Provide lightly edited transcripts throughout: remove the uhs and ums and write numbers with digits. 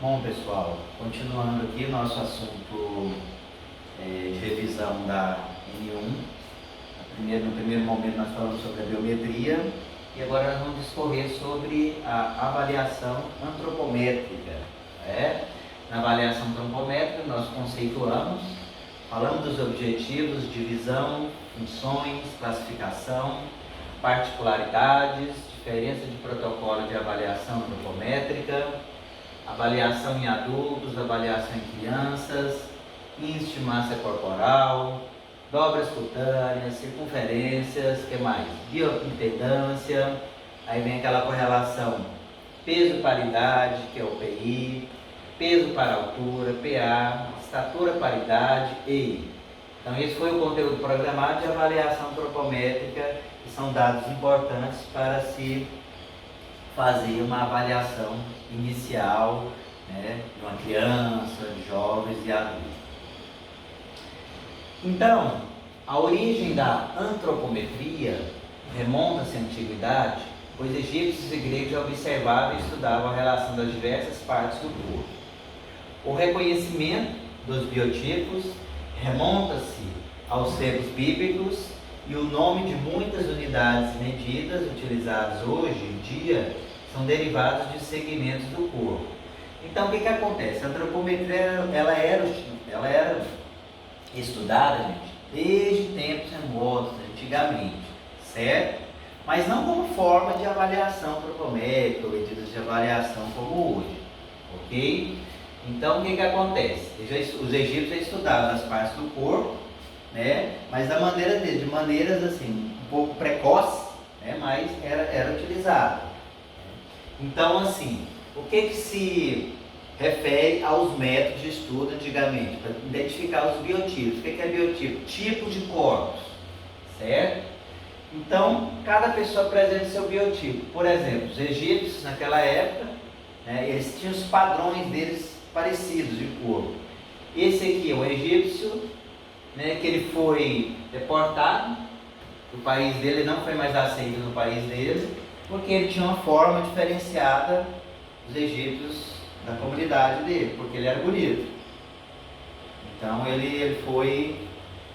Bom, pessoal, continuando aqui nosso assunto de revisão da N1. No primeiro momento nós falamos sobre a biometria e agora nós vamos discorrer sobre a avaliação antropométrica. Na avaliação antropométrica nós conceituamos, falamos dos objetivos, divisão, funções, classificação, particularidades, diferença de protocolo de avaliação antropométrica, avaliação em adultos, avaliação em crianças, índice de massa corporal, dobras cutâneas, circunferências, que mais? Bioimpedância, aí vem aquela correlação peso-paridade, que é o PI, peso para altura, PA, estatura paridade, EI. Então esse foi o conteúdo programado de avaliação antropométrica, que são dados importantes para se fazer uma avaliação inicial, de uma criança, de jovens e adultos. Então, a origem da antropometria remonta-se à antiguidade, pois egípcios e gregos já observavam e estudavam a relação das diversas partes do corpo. O reconhecimento dos biotipos remonta-se aos tempos bíblicos e o nome de muitas unidades medidas utilizadas hoje em dia são derivados de segmentos do corpo. Então, o que acontece? A antropometria ela era estudada, gente, desde tempos remotos, antigamente, certo? Mas não como forma de avaliação antropométrica ou medidas de avaliação como hoje, ok? Então, o que acontece? Os egípcios já estudavam as partes do corpo, mas da maneira deles, de maneiras assim, um pouco precoces, mas era utilizado. Então, assim, o que se refere aos métodos de estudo antigamente, para identificar os biotipos? O que é biotipo? Tipo de corpos, certo? Então, cada pessoa apresenta seu biotipo. Por exemplo, os egípcios, naquela época, eles tinham os padrões deles parecidos de corpo. Esse aqui é o egípcio, que ele foi deportado do país dele, ele não foi mais aceito no país dele, porque ele tinha uma forma diferenciada dos egípcios da comunidade dele, porque ele era bonito. Então ele foi,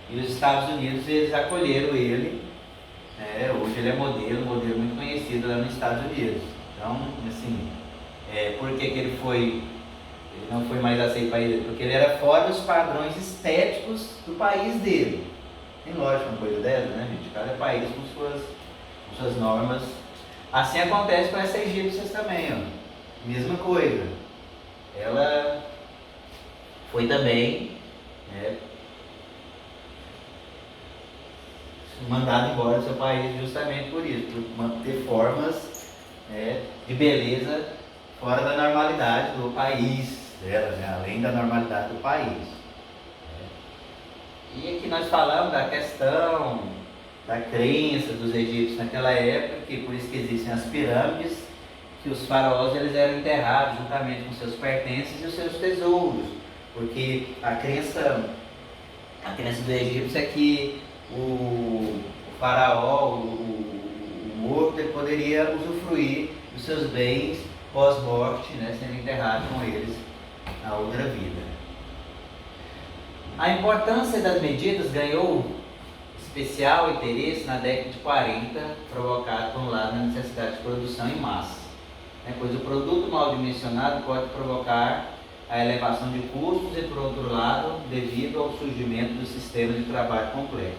e os Estados Unidos eles acolheram ele, hoje ele é modelo muito conhecido lá nos Estados Unidos. Então, assim, por que ele não foi mais aceito no país dele? Porque ele era fora dos padrões estéticos do país dele. Tem lógica uma coisa dessa, né, gente? Cada país com suas normas. Assim acontece com essa egípcia também, ó. Mesma coisa. Ela foi também mandada embora do seu país justamente por isso, por manter formas de beleza fora da normalidade do país dela, além da normalidade do país. E aqui nós falamos da questão da crença dos egípcios naquela época, que por isso que existem as pirâmides, que os faraós eles eram enterrados juntamente com seus pertences e os seus tesouros, porque a crença do egípcio é que o faraó, o morto, ele poderia usufruir dos seus bens pós-morte, sendo enterrado com eles na outra vida. A importância das medidas ganhou especial interesse na década de 40, provocado, por um lado, na necessidade de produção em massa, pois o produto mal dimensionado pode provocar a elevação de custos e, por outro lado, devido ao surgimento do sistema de trabalho complexo,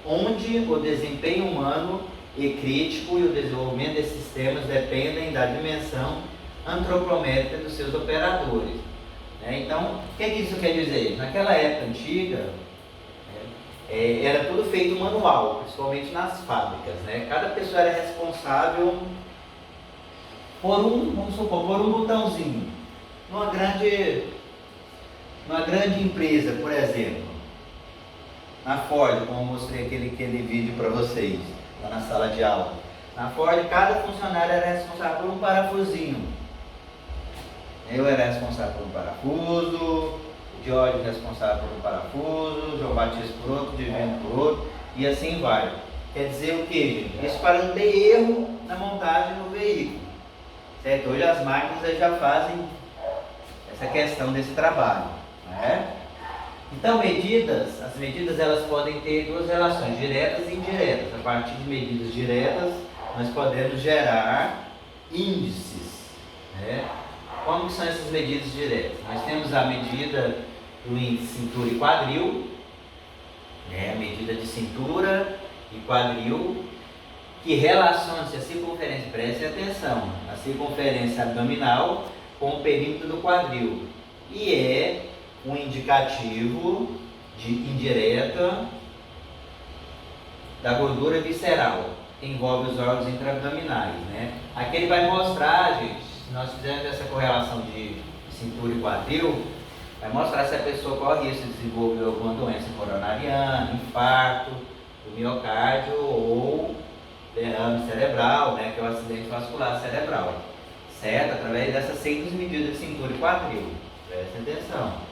onde o desempenho humano e crítico e o desenvolvimento desses sistemas dependem da dimensão antropométrica dos seus operadores. Então, o que isso quer dizer? Naquela época antiga, era tudo feito manual, principalmente nas fábricas. Cada pessoa era responsável por um botãozinho. Numa grande empresa, por exemplo, na Ford, como eu mostrei aquele vídeo para vocês, lá na sala de aula. Na Ford, cada funcionário era responsável por um parafusinho. Eu era responsável por um parafuso, o Jorge responsável por um parafuso, o João Batista por outro, o Divino por outro, e assim vai. Quer dizer o que, gente? Isso para não ter erro na montagem do veículo. Certo? Hoje as máquinas já fazem essa questão desse trabalho, né? Então, as medidas elas podem ter duas relações, diretas e indiretas. A partir de medidas diretas, nós podemos gerar índices, né? Como que são essas medidas diretas? Nós temos a medida do índice cintura e quadril, né? A medida de cintura e quadril, que relaciona-se a circunferência, preste atenção, a circunferência abdominal com o perímetro do quadril, e é um indicativo de indireta da gordura visceral, que envolve os órgãos intraabdominais, né? Aqui ele vai mostrar, gente, se nós fizermos essa correlação de cintura e quadril, vai mostrar se a pessoa corre risco de desenvolver alguma doença coronariana, infarto do miocárdio ou derrame cerebral, né, que é o acidente vascular cerebral, certo? Através dessas simples medidas de cintura e quadril, prestem atenção.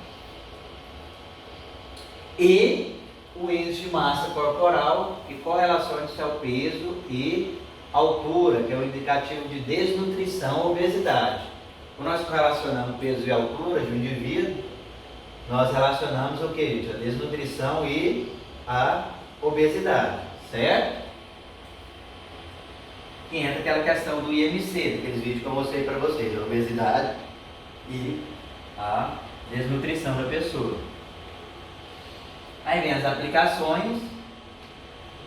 E o índice de massa corporal, que correlaciona-se ao peso e altura, que é o indicativo de desnutrição ou obesidade. Quando nós correlacionamos peso e altura de um indivíduo, nós relacionamos o que, gente? A desnutrição e a obesidade, certo? Que entra aquela questão do IMC, daqueles vídeos que eu mostrei para vocês, a obesidade e a desnutrição da pessoa. Aí vem as aplicações,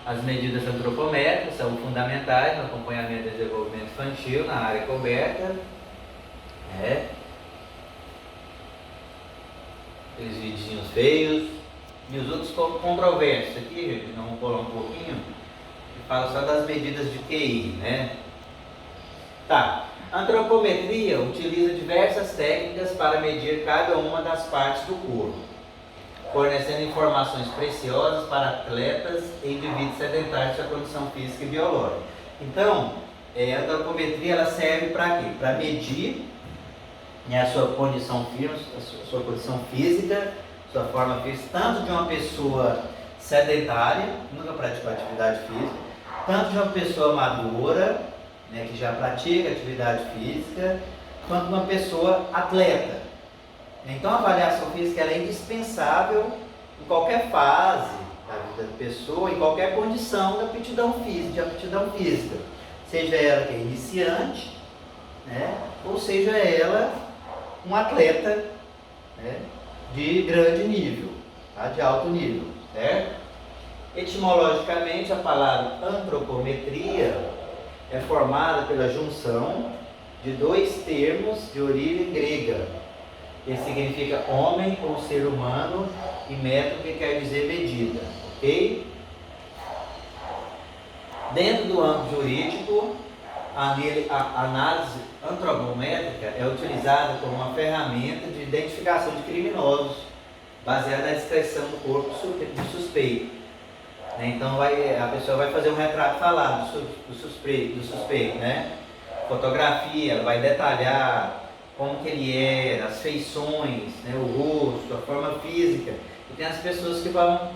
as medidas antropométricas são fundamentais no acompanhamento do desenvolvimento infantil na área coberta, né? Aqueles videozinhos feios, e os outros controversos aqui, gente, vamos pular um pouquinho, que fala só das medidas de QI, né? Tá, a antropometria utiliza diversas técnicas para medir cada uma das partes do corpo, fornecendo informações preciosas para atletas e indivíduos sedentários de sua condição física e biológica. Então, a antropometria ela serve para quê? Para medir, né, a sua condição física, sua forma física, tanto de uma pessoa sedentária, nunca praticou atividade física, tanto de uma pessoa madura, né, que já pratica atividade física, quanto de uma pessoa atleta. Então a avaliação física ela é indispensável em qualquer fase da vida da pessoa, em qualquer condição de aptidão física, seja ela que é iniciante, né, ou seja ela um atleta, né, de grande nível, tá, de alto nível, certo? Etimologicamente a palavra antropometria é formada pela junção de dois termos de origem grega, que significa homem ou ser humano, e metro, que quer dizer medida, ok? Dentro do âmbito jurídico, a análise antropométrica é utilizada como uma ferramenta de identificação de criminosos, baseada na descrição do corpo do suspeito. Então a pessoa vai fazer um retrato falado do suspeito, né? Fotografia, ela vai detalhar como que ele era, as feições, né, o rosto, a forma física. E tem as pessoas que vão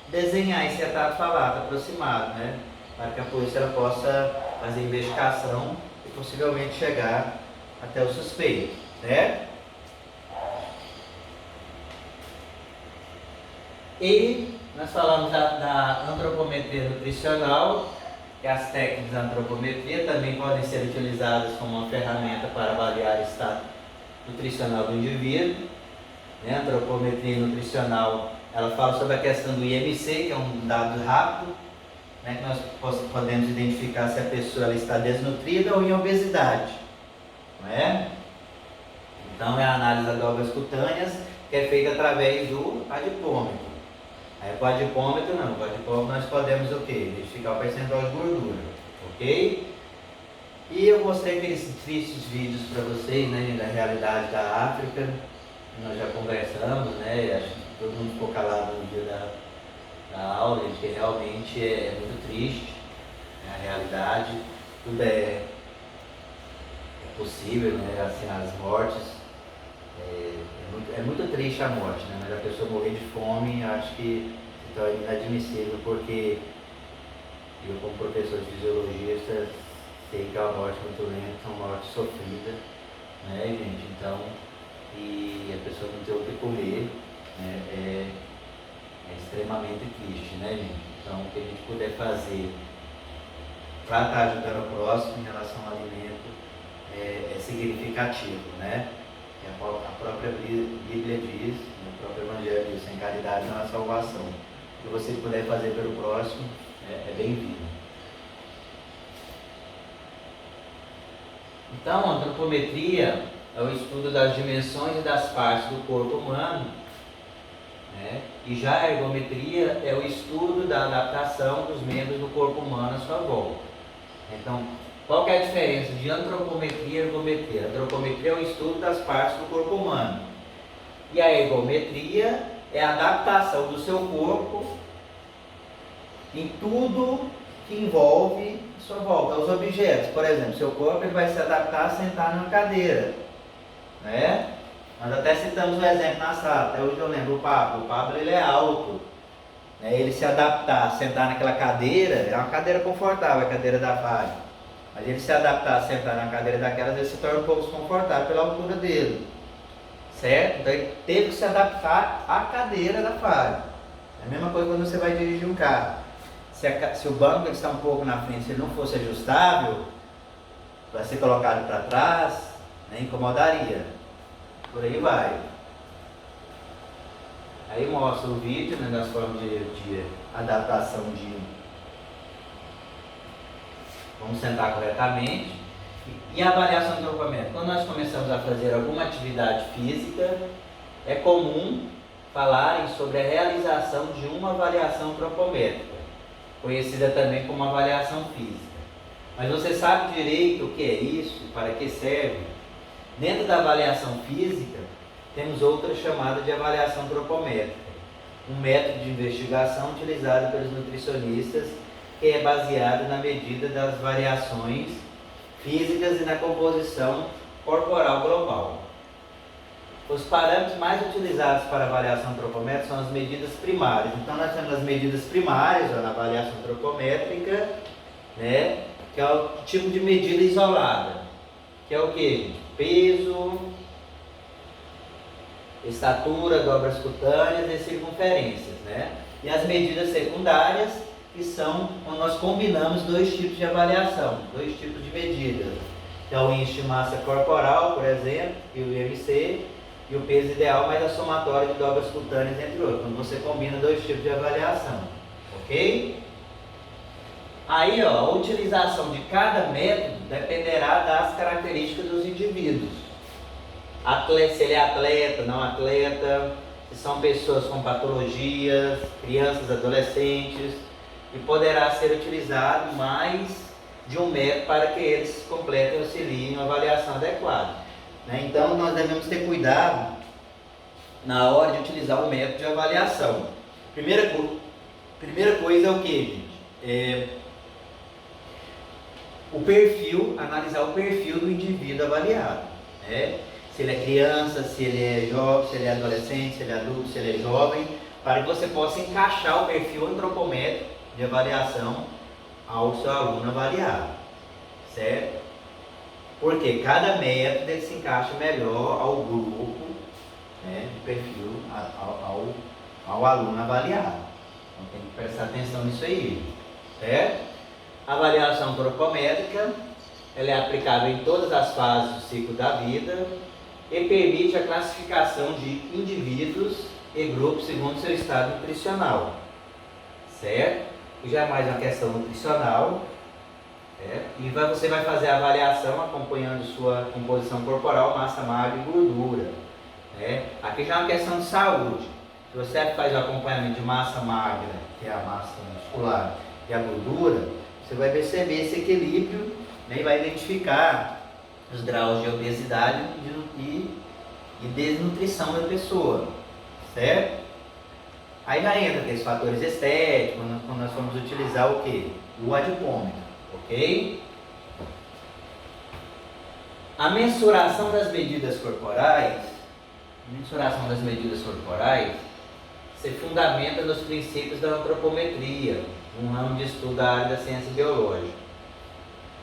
desenhar esse retrato falado, aproximado, né, para que a polícia ela possa fazer investigação e possivelmente chegar até o suspeito, né? E nós falamos da antropometria nutricional, que as técnicas da antropometria também podem ser utilizadas como uma ferramenta para avaliar o estado nutricional do indivíduo, né? A antropometria nutricional, ela fala sobre a questão do IMC, que é um dado rápido, né? Que nós podemos identificar se a pessoa ela está desnutrida ou em obesidade, não é? Então é a análise das dobras cutâneas, que é feita através do adipômetro. Aí com o adipômetro não, com o adipômetro nós podemos o quê? Identificar o percentual de gordura, ok? E eu mostrei aqueles tristes vídeos para vocês, né, da realidade da África, nós já conversamos, né, acho que todo mundo ficou calado no dia da aula, porque realmente é muito triste, né, a realidade, tudo é possível, né, assim, as mortes, é muito triste a morte, né? Mas a pessoa morrer de fome, acho que então, é inadmissível, porque eu, como professor de fisiologista, sei que é uma morte muito lenta, uma morte sofrida, né, gente? Então, e a pessoa não ter o que comer, né, é extremamente triste, né, gente? Então, o que a gente puder fazer para estar ajudando o próximo em relação ao alimento é significativo, né? A própria Bíblia diz, o próprio Evangelho diz, sem caridade não há salvação. O que você puder fazer pelo próximo é bem-vindo. Então, a antropometria é o estudo das dimensões e das partes do corpo humano, né? E já a ergometria é o estudo da adaptação dos membros do corpo humano à sua volta. Então, qual que é a diferença de antropometria e ergometria? A antropometria é o estudo das partes do corpo humano. E a ergometria é a adaptação do seu corpo em tudo que envolve a sua volta, aos objetos. Por exemplo, seu corpo ele vai se adaptar a sentar numa cadeira, né? Nós até citamos o exemplo na sala, até hoje eu lembro o Pablo ele é alto, né? Ele se adaptar a sentar naquela cadeira, é uma cadeira confortável, a cadeira da FAG, mas ele se adaptar a sentar na cadeira daquela, às vezes se torna um pouco desconfortável pela altura dele, certo? Então ele teve que se adaptar à cadeira da FAG. É a mesma coisa quando você vai dirigir um carro. Se o banco ele está um pouco na frente, se ele não fosse ajustável, vai ser colocado para trás, né, incomodaria. Por aí vai. Aí mostra o vídeo, né, das formas de adaptação de... Vamos sentar corretamente. E a avaliação antropométrica? Quando nós começamos a fazer alguma atividade física, é comum falarem sobre a realização de uma avaliação antropométrica, conhecida também como avaliação física. Mas você sabe direito o que é isso, para que serve? Dentro da avaliação física, temos outra chamada de avaliação antropométrica, um método de investigação utilizado pelos nutricionistas que é baseado na medida das variações físicas e na composição corporal global. Os parâmetros mais utilizados para avaliação antropométrica são as medidas primárias. Então nós temos as medidas primárias na avaliação antropométrica, né, que é o tipo de medida isolada, que é o que? Peso, estatura, dobras cutâneas e circunferências, né? E as medidas secundárias, que são quando nós combinamos dois tipos de avaliação, dois tipos de medidas. Que é o índice de massa corporal, por exemplo, e o IMC, e o peso ideal mais a somatória de dobras cutâneas, entre outros, quando você combina dois tipos de avaliação, ok? Aí, ó, a utilização de cada método dependerá das características dos indivíduos. Se ele é atleta, não atleta, se são pessoas com patologias, crianças, adolescentes, e poderá ser utilizado mais de um método para que eles completem e auxiliem uma avaliação adequada, né? Então, nós devemos ter cuidado na hora de utilizar o método de avaliação. Primeira coisa é o que, gente? O perfil, analisar o perfil do indivíduo avaliado, né? Se ele é criança, se ele é jovem, se ele é adolescente, se ele é adulto, se ele é jovem, para que você possa encaixar o perfil antropométrico de avaliação ao seu aluno avaliado, certo? Porque cada método ele se encaixa melhor ao grupo, né, de perfil, ao aluno avaliado. Então tem que prestar atenção nisso aí, certo? A avaliação antropométrica ela é aplicável em todas as fases do ciclo da vida e permite a classificação de indivíduos e grupos segundo seu estado nutricional, certo? E já é mais uma questão nutricional, certo? E você vai fazer a avaliação acompanhando sua composição corporal, massa magra e gordura, né? Aqui já é uma questão de saúde. Se você faz o acompanhamento de massa magra, que é a massa muscular, e a gordura, você vai perceber esse equilíbrio, né, e vai identificar os graus de obesidade e desnutrição da pessoa, certo? Aí já entra aqueles fatores estéticos, quando nós vamos utilizar o que? O adipômetro, ok? A mensuração das medidas corporais se fundamenta nos princípios da antropometria, um ramo de estudo da área da ciência biológica.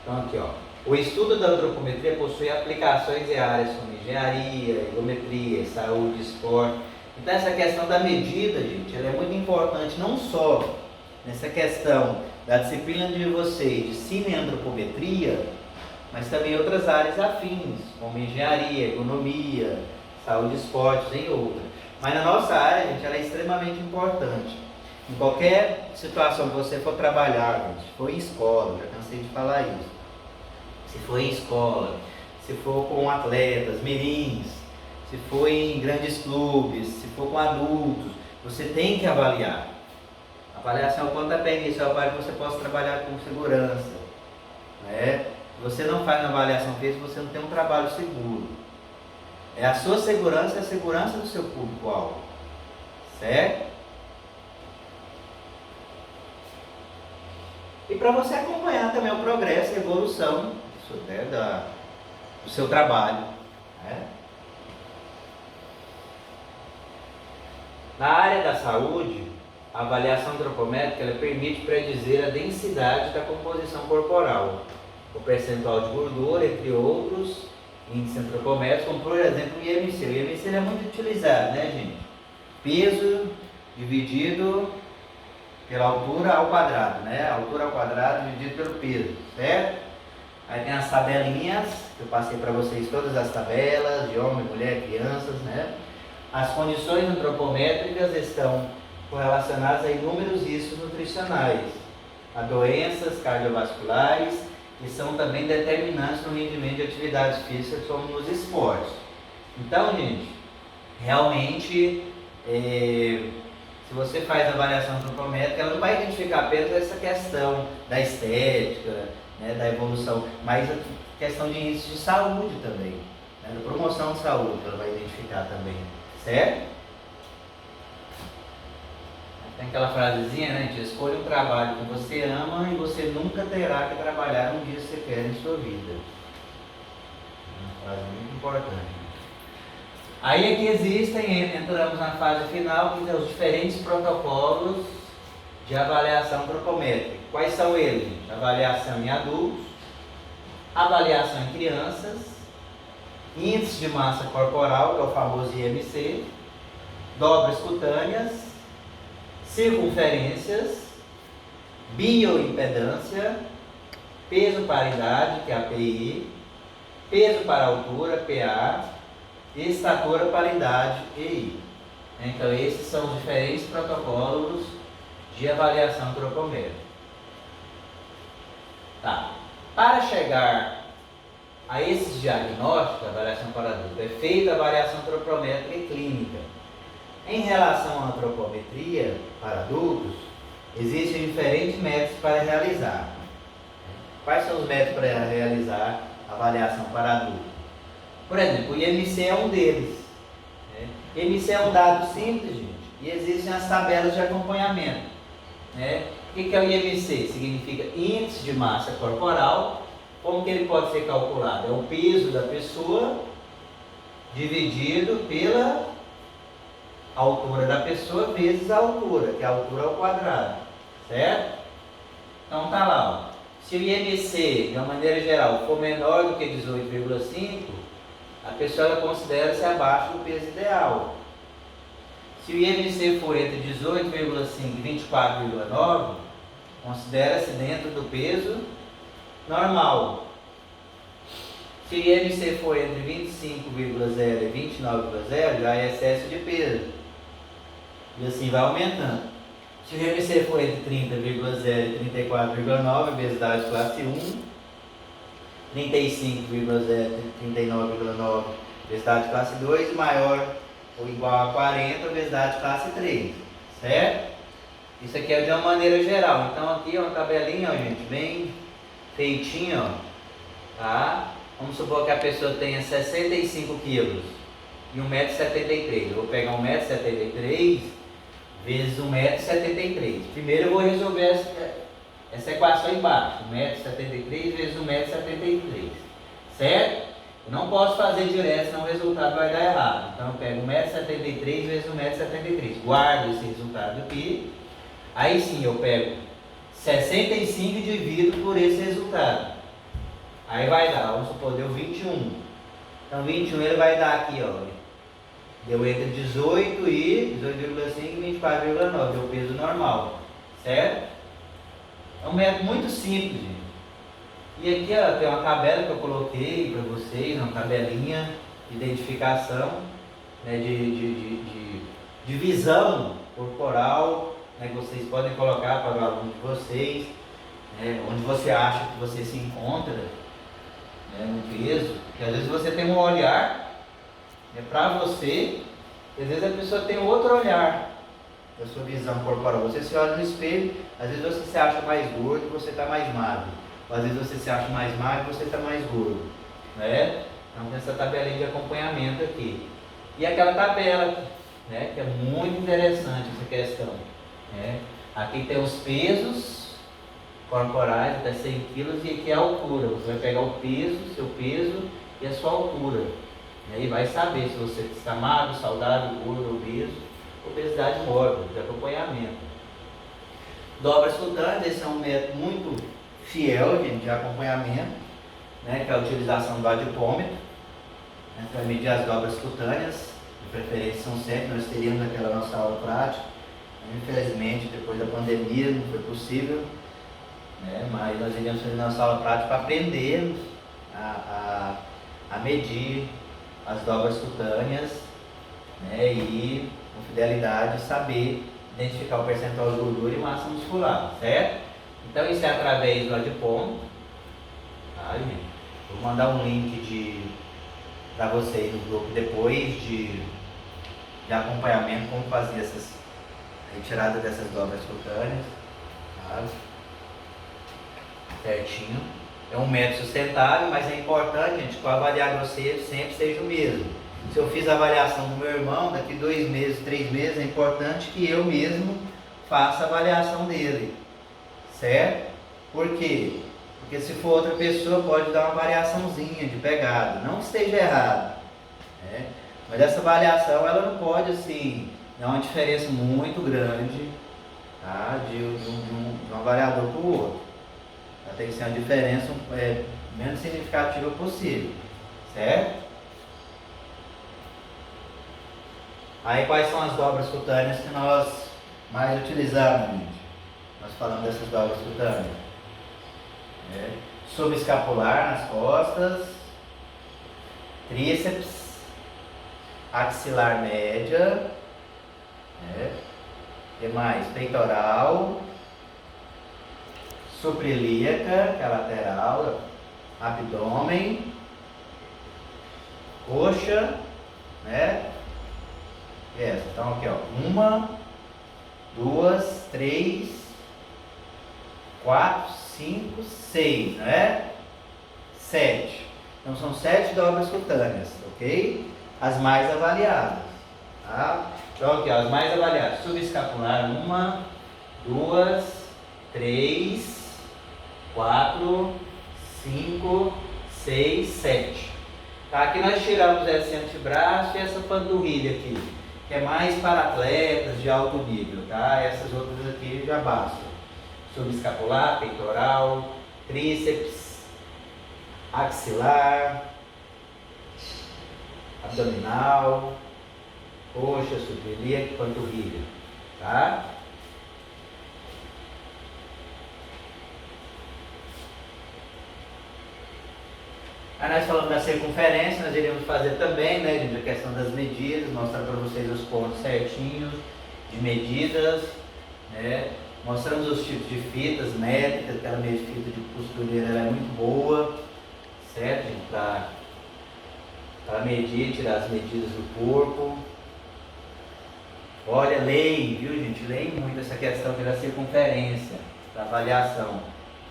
Então aqui, ó, O estudo da antropometria possui aplicações em áreas como engenharia, ergometria, saúde, esporte. Então essa questão da medida, gente, ela é muito importante não só nessa questão da disciplina de vocês de cineantropometria, mas também em outras áreas afins, como engenharia, economia, saúde, esportes e outras. Mas na nossa área, gente, ela é extremamente importante. Em qualquer situação que você for trabalhar, gente, se for em escola, já cansei de falar isso, se for em escola, se for com atletas, mirins, se for em grandes clubes, se for com adultos, você tem que avaliar. A avaliação é o pontapé inicial para que você possa trabalhar com segurança. Né? Se você não faz uma avaliação física, você não tem um trabalho seguro. É a sua segurança e a segurança do seu público-alvo. Certo? E para você acompanhar também o progresso e a evolução do seu trabalho. Né? Na área da saúde, a avaliação antropométrica ela permite predizer a densidade da composição corporal, o percentual de gordura, entre outros índices antropométricos, como por exemplo o IMC. O IMC é muito utilizado, né, gente? Peso dividido pela altura ao quadrado, né? Altura ao quadrado dividido pelo peso, certo? Aí tem as tabelinhas, que eu passei para vocês todas as tabelas, de homem, mulher, crianças, né? As condições antropométricas estão correlacionadas a inúmeros riscos nutricionais, a doenças cardiovasculares, que são também determinantes no rendimento de atividades físicas, como nos esportes. Então, gente, realmente, se você faz a avaliação antropométrica, ela não vai identificar apenas essa questão da estética, né, da evolução, mas a questão de índice de saúde também, né, da promoção de saúde, ela vai identificar também, certo? Tem aquela frasezinha, né, gente? Escolha um trabalho que você ama e você nunca terá que trabalhar um dia sequer em sua vida. Uma frase muito importante. Aí é que existem, entramos na fase final, que são os diferentes protocolos de avaliação antropométrica. Quais são eles, gente? Avaliação em adultos, avaliação em crianças, índice de massa corporal, que é o famoso IMC, dobras cutâneas, circunferências, bioimpedância, peso para idade, que é a PI, peso para altura, PA, e estatura para idade, EI. Então esses são os diferentes protocolos de avaliação antropométrica. Tá. Para chegar a esses diagnósticos, avaliação para adulto, é feita a avaliação antropométrica e clínica. Em relação à antropometria para adultos, existem diferentes métodos para realizar. Quais são os métodos para realizar a avaliação para adultos? Por exemplo, o IMC é um deles. Né? IMC é um dado simples, gente, e existem as tabelas de acompanhamento. Né? O que é o IMC? Significa índice de massa corporal. Como que ele pode ser calculado? É o peso da pessoa dividido pela altura da pessoa vezes a altura, que é a altura ao quadrado, certo? Então tá lá, ó. Se o IMC, de uma maneira geral, for menor do que 18,5, a pessoa ela considera-se abaixo do peso ideal. Se o IMC for entre 18,5 e 24,9, considera-se dentro do peso normal. Se o IMC for entre 25,0 e 29,0, já é excesso de peso. E assim vai aumentando. Se o IMC for entre 30,0 e 34,9, obesidade classe 1. 35,0 e 39,9, obesidade classe 2. E maior ou igual a 40, obesidade classe 3. Certo? Isso aqui é de uma maneira geral. Então aqui é uma tabelinha, ó, gente, bem feitinha, ó. Tá? Vamos supor que a pessoa tenha 65 quilos e 1,73 m. Eu vou pegar 1,73 m vezes 1,73 m. Primeiro eu vou resolver essa equação embaixo. 1,73 m vezes 1,73 m. Certo? Eu não posso fazer direto, senão o resultado vai dar errado. Então eu pego 1,73 m vezes 1,73 m. Guardo esse resultado aqui. Aí sim eu pego 65 e divido por esse resultado. Aí vai dar, vamos supor, deu 21. Então 21 ele vai dar aqui, ó. Deu entre 18 e 18,5 e 24,9. Deu o peso normal. Certo? É um método muito simples, gente. E aqui, ó, tem uma tabela que eu coloquei para vocês, uma tabelinha de identificação, né, de visão corporal, né, que vocês podem colocar para o aluno de vocês, né, onde você acha que você se encontra, né, no peso. Porque às vezes você tem um olhar, né, para você, e às vezes a pessoa tem outro olhar da sua visão corporal. Você se olha no espelho, às vezes você se acha mais gordo, você está mais magro. Ou às vezes você se acha mais magro, você está mais gordo, né? Então tem essa tabelinha de acompanhamento aqui. E aquela tabela, né, que é muito interessante essa questão, né? Aqui tem os pesos corporais até 100 quilos e aqui é a altura. Você vai pegar o peso, seu peso e a sua altura, né? E vai saber se você está magro, saudável, gordo, obeso. Obesidade mórbida, de acompanhamento. Dobras cutâneas, esse é um método muito fiel, gente, de acompanhamento, né, que é a utilização do adipômetro, né, para medir as dobras cutâneas, de preferência são 7, nós teríamos aquela nossa aula prática, infelizmente depois da pandemia não foi possível, né, mas nós iríamos fazer nossa aula prática para aprendermos a medir as dobras cutâneas, né, e com fidelidade saber identificar o percentual de gordura e massa muscular, certo? Então isso é através do adipômetro, tá, gente? Vou mandar um link para vocês no grupo depois de acompanhamento, como fazer essas retirada dessas dobras cutâneas, tá? Certinho. É um método sustentável, mas é importante, gente, que o avaliar grosseiro sempre seja o mesmo. Se eu fiz a avaliação do meu irmão, daqui 2 meses, 3 meses, é importante que eu mesmo faça a avaliação dele, certo? Por quê? Porque se for outra pessoa, pode dar uma variaçãozinha de pegada, não que esteja errado, né? Mas essa variação, ela não pode, assim, dar uma diferença muito grande, tá? de um avaliador para o outro. Ela tem que ser uma diferença menos significativa possível, certo? Aí quais são as dobras cutâneas que nós mais utilizamos, gente? Nós falamos dessas dobras cutâneas. Subescapular nas costas, tríceps, axilar média, que mais? Peitoral, suprailíaca, que é a lateral, abdômen, coxa, né? Essa. Então aqui, ó, 1, 2, 3, 4, 5, 6, né? 7. Então são 7 dobras cutâneas, ok? As mais avaliadas, tá? Então aqui, ó, as mais avaliadas. Subescapular, 1, 2, 3, 4, 5, 6, 7. Tá? Aqui nós tiramos esse antebraço e essa panturrilha aqui, que é mais para atletas de alto nível, tá? Essas outras aqui já bastam. Subescapular, peitoral, tríceps, axilar, abdominal, coxa, suprailíaca e panturrilha, tá? Aí nós falamos da circunferência, nós iremos fazer também, né, gente, a questão das medidas, mostrar para vocês os pontos certinhos de medidas, né? Mostramos os tipos de fitas métricas, aquela fita de costureira ela é muito boa, certo, gente, para medir, tirar as medidas do corpo. Olha, leem, viu, gente, leem muito essa questão da circunferência, da avaliação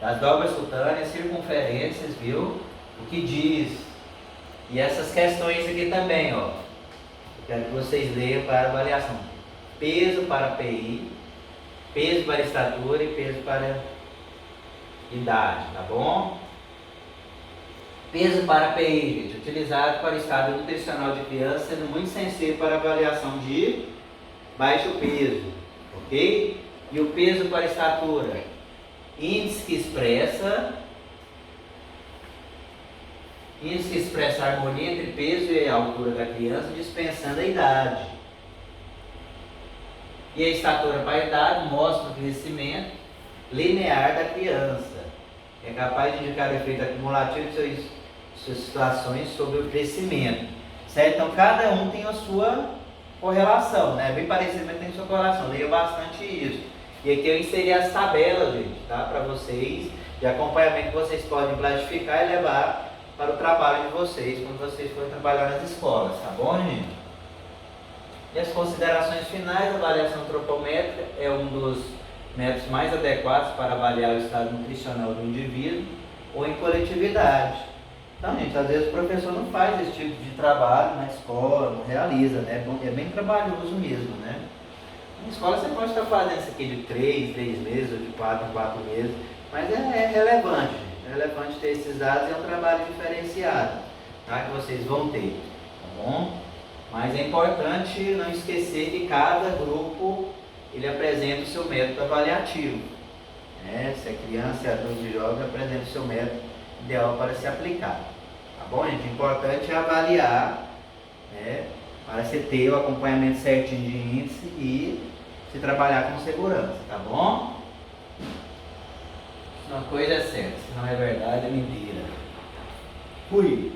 das dobras cutâneas, circunferências, viu? O que diz. E essas questões aqui também, ó. Quero que vocês leiam para avaliação. Peso para PI, peso para estatura e peso para idade, tá bom? Peso para PI, gente, utilizado para o estado nutricional de criança, sendo muito sensível para avaliação de baixo peso, ok? E o peso para estatura, índice que expressa Índice expressa a harmonia entre peso e a altura da criança, dispensando a idade. E a estatura para a idade mostra o crescimento linear da criança. É capaz de indicar o efeito acumulativo de suas situações sobre o crescimento. Certo? Então, cada um tem a sua correlação, né? Bem parecido, mas tem a sua correlação. Leia bastante isso. E aqui eu inseri as tabelas, gente, tá? Para vocês, de acompanhamento que vocês podem classificar e levar para o trabalho de vocês, quando vocês forem trabalhar nas escolas, tá bom, gente? E as considerações finais, a avaliação antropométrica é um dos métodos mais adequados para avaliar o estado nutricional do indivíduo ou em coletividade. Então, gente, às vezes o professor não faz esse tipo de trabalho na escola, não realiza, né? É bem trabalhoso mesmo, né? Na escola você pode estar fazendo isso aqui de 3 meses, ou de 4 em 4 meses, mas é relevante, gente. É relevante ter esses dados e é um trabalho diferenciado, tá? Que vocês vão ter, tá bom? Mas é importante não esquecer que cada grupo ele apresenta o seu método avaliativo, né? Se é criança, se é adulto e jovem, apresenta o seu método ideal para se aplicar, tá bom, gente? O importante é avaliar, né? Para você ter o acompanhamento certinho de índice e se trabalhar com segurança, tá bom? Uma coisa é certa, se não é verdade, é mentira. Fui!